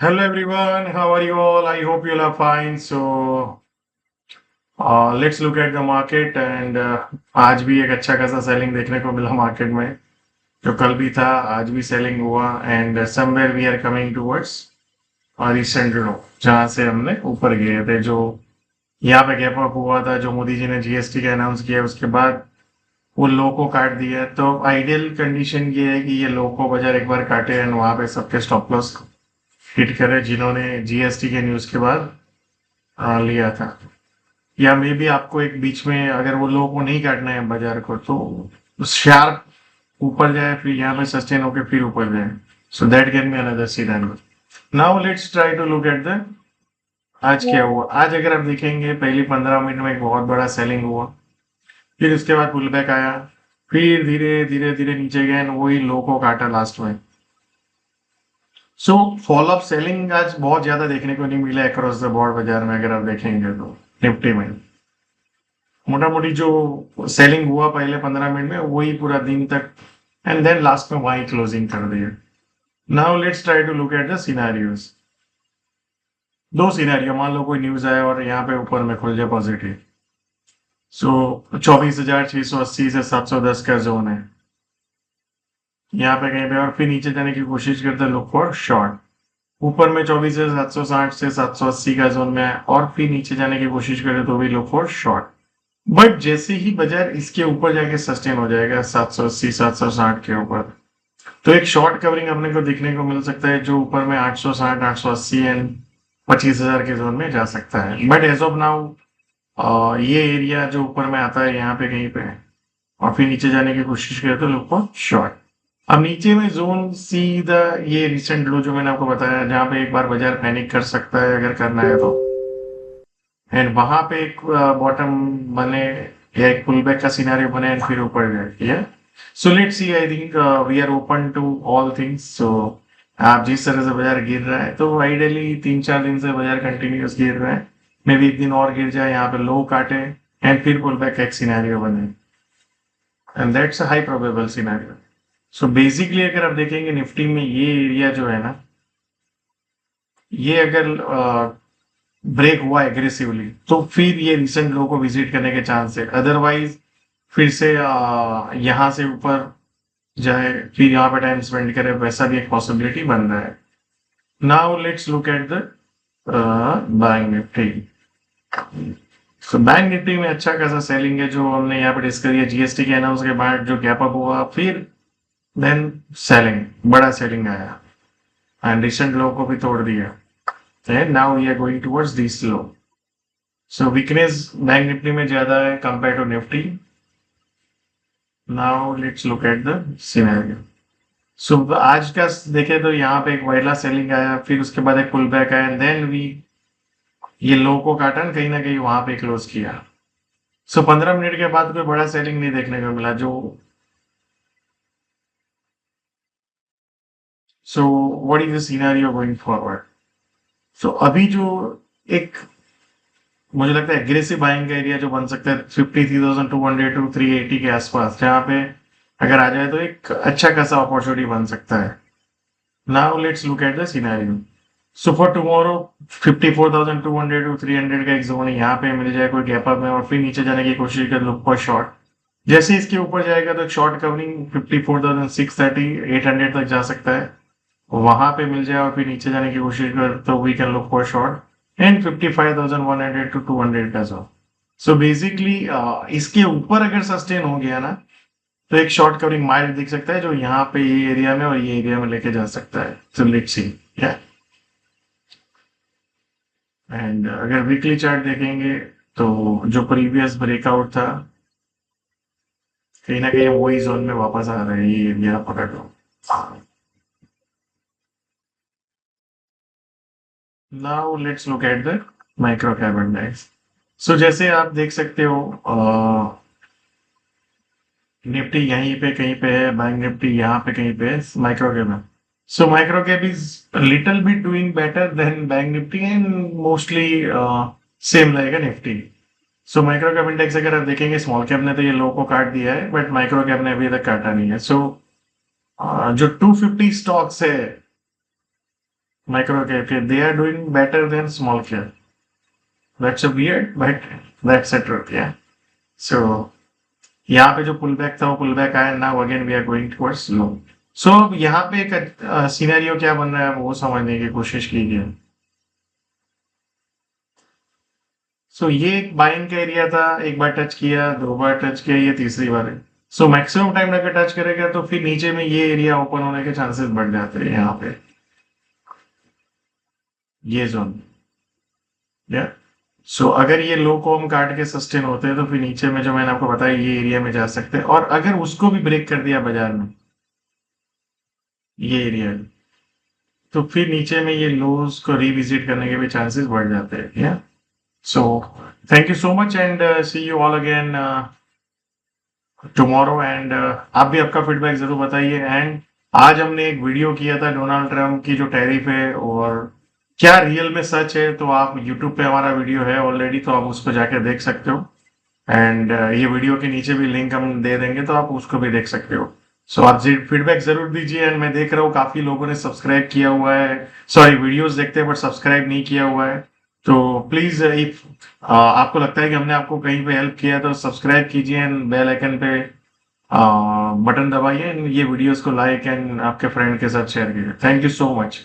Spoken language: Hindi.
Hello everyone, how are you all? I hope you all are fine. Let's look at the market and आज भी एक अच्छा खासा सेलिंग देखने को मिला मार्केट में जो कल भी था आज भी सेलिंग हुआ and somewhere we are coming towards recent low जहाँ से हमने ऊपर गए थे जो यहाँ पे गैप अप हुआ था जो मोदी जी ने जीएसटी का अनाउंस किया उसके बाद वो लो को काट दिया तो आइडियल कंडीशन ये है कि ये लो को बाजार एक बार काटे एंड वहां पे सबके स्टॉप लॉस हिट करे जिन्होंने जीएसटी के न्यूज के बाद लिया था या मे बी आपको एक बीच में अगर वो लोगों को नहीं काटना है बाजार को तो शार्प ऊपर जाए फिर यहाँ पे सस्टेन होके फिर ऊपर जाए so that can be another scenario now let's try to look at the आज क्या हुआ आज अगर आप देखेंगे पहली 15 मिनट में एक बहुत बड़ा सेलिंग हुआ फिर उसके बाद पुल बैक आया फिर धीरे धीरे धीरे नीचे गए वही लो को काटा लास्ट में सो फॉल ऑफ सेलिंग आज बहुत ज्यादा देखने को नहीं मिला अक्रॉस द बोर्ड बाजार में अगर आप देखेंगे तो निफ्टी में मोटा मोटी जो सेलिंग हुआ पहले 15 मिनट में वही पूरा दिन तक एंड देन लास्ट में वही क्लोजिंग कर दिया now let's try to look at the scenarios दो सिनेरियो मान लो कोई न्यूज आया और यहाँ पे ऊपर में खुल जाए पॉजिटिव सो 24,680 से 710 का जोन है यहाँ पे कहीं पे और फिर नीचे जाने की कोशिश करते हैं लुक फॉर शॉर्ट ऊपर में 24,760 से 780 का जोन में है और फिर नीचे जाने की कोशिश करें तो भी लुक फॉर शॉर्ट बट जैसे ही बाजार इसके ऊपर जाके सस्टेन हो जाएगा 780 760 के ऊपर तो एक शॉर्ट कवरिंग अपने को देखने को मिल सकता है जो ऊपर में 860 880 एंड 25,000 के जोन में जा सकता है बट एज ऑफ नाउ ये एरिया जो ऊपर में आता है यहाँ पे कहीं पे और फिर नीचे जाने की कोशिश करें तो लुक फॉर शॉर्ट अब नीचे में जोन सीधा ये रिसेंट लो जो मैंने आपको बताया जहां पे एक बार बाजार पैनिक कर सकता है अगर करना है तो एंड वहां पे एक बॉटम बने या एक पुल बैक का सिनेरियो बने एंड फिर ऊपर जाए या so let's see I think we are open to all things so आप जिस तरह से बाजार गिर रहा है तो आइडियली 3-4 दिन से बाजार कंटिन्यूस गिर रहा है मे भी एक दिन और गिर जाए यहाँ पे लो काटे एंड फिर पुल बैक एक सिनेरियो बने and that's a high probable scenario so basically अगर आप देखेंगे निफ्टी में ये एरिया जो है ना ये अगर ब्रेक हुआ एग्रेसिवली तो फिर ये रिसेंट लो को विजिट करने के चांस है अदरवाइज फिर से यहाँ से ऊपर जाए फिर यहाँ पे टाइम स्पेंड करे वैसा भी एक पॉसिबिलिटी बन रहा है now let's look at the bank Nifty so bank Nifty में अच्छा खासा सेलिंग है जो हमने यहाँ पे डिस्कस किया जीएसटी के अनाउंस के बाद जो गैप अप हुआ फिर देन सेलिंग बड़ा सेलिंग आया एंड रिसेंट लो को भी तोड़ दिया and now we are going towards this low so weakness bank Nifty में ज्यादा है compare to Nifty now let's look at the scenario so आज का देखे तो यहाँ पे एक वाइला सेलिंग आया फिर उसके बाद एक पुल बैक आया एंड देन वी ये लो को काटा कहीं ना कहीं वहां पे क्लोज किया सो 15 मिनट के बाद कोई बड़ा सेलिंग नहीं देखने को मिला जो so what is the scenario going forward so अभी जो एक मुझे लगता है एग्रेसिव बाइंग का एरिया जो बन सकता है 53,200 टू 380 के आसपास जहां पे अगर आ जाए तो एक अच्छा खासा अपॉर्चुनिटी बन सकता है now let's look at the scenario so for tomorrow 54,200 to 300 का एक जोन है यहाँ पे मिल जाए कोई गैप अप में और फिर नीचे जाने की कोशिश कर लुक फॉर शॉर्ट जैसे इसके ऊपर जाएगा तो शॉर्ट कवरिंग 54,630 800 तक जा सकता है वहां पे मिल जाए और फिर नीचे जाने की कोशिश कर तो we can look for short and 55,100 to 200 का जोन सो बेसिकली इसके ऊपर अगर सस्टेन हो गया ना तो एक शॉर्ट कवरिंग माइल्ड दिख सकता है जो यहाँ पे ये एरिया में और ये एरिया में लेके जा सकता है सो लेट्स सी एंड अगर वीकली चार्ट देखेंगे तो जो प्रीवियस ब्रेकआउट था कहीं ना कहीं वही जोन में वापस आ रहा है ये एरिया पकड़ लो now let's look at the micro cap index so जैसे आप देख सकते हो निफ्टी यहीं पे कहीं पे है बैंक निफ्टी यहाँ पे कहीं पे है माइक्रो कैप है so micro cap is little bit doing better than Bank Nifty and mostly same रहेगा Nifty so micro cap index अगर आप देखेंगे स्मॉल कैप ने तो ये लो को काट दिया है बट माइक्रो कैप ने अभी तक काटा नहीं है सो जो 250 स्टॉक्स है micro cap, they are doing better than small cap. That's a weird, but that's the truth, yeah. So यहाँ पे जो पुल बैक था वो पुल बैक आया, now again we are going towards low. So यहाँ पे एक सिनेरियो क्या बन रहा है वो समझने की कोशिश कीजिए. सो ये एक बाइंग का एरिया था, एक बार टच किया, दो बार टच किया, ये तीसरी बार है. सो मैक्सिमम टाइम अगर टच करेगा तो फिर नीचे में ये एरिया ओपन होने के चांसेस बढ़ जाते हैं यहाँ पे, ये जोन, या. सो अगर ये लो को हम काट के सस्टेन होते हैं तो फिर नीचे में जो मैंने आपको बताया ये एरिया में जा सकते हैं, और अगर उसको भी ब्रेक कर दिया बाजार में ये एरिया, तो फिर नीचे में ये लोज को रिविजिट करने के भी चांसेस बढ़ जाते हैं, या. So thank you so much and see you all again tomorrow, and आप भी आपका फीडबैक जरूर बताइए. एंड आज हमने एक वीडियो किया था डोनाल्ड ट्रम्प की जो टैरिफ है और क्या रियल में सच है, तो आप यूट्यूब पे हमारा वीडियो है ऑलरेडी, तो आप उसको जाके देख सकते हो. एंड ये वीडियो के नीचे भी लिंक हम दे देंगे तो आप उसको भी देख सकते हो. सो आप फीडबैक जरूर दीजिए. एंड मैं देख रहा हूँ काफी लोगों ने सब्सक्राइब किया हुआ है, सॉरी वीडियोस देखते हैं बट सब्सक्राइब नहीं किया हुआ है. तो प्लीज इफ आपको लगता है कि हमने आपको कहीं पे हेल्प किया तो सब्सक्राइब कीजिए एंड बेल आइकन पे बटन दबाइए. ये वीडियोस को लाइक एंड आपके फ्रेंड के साथ शेयर कीजिए. Thank you so much.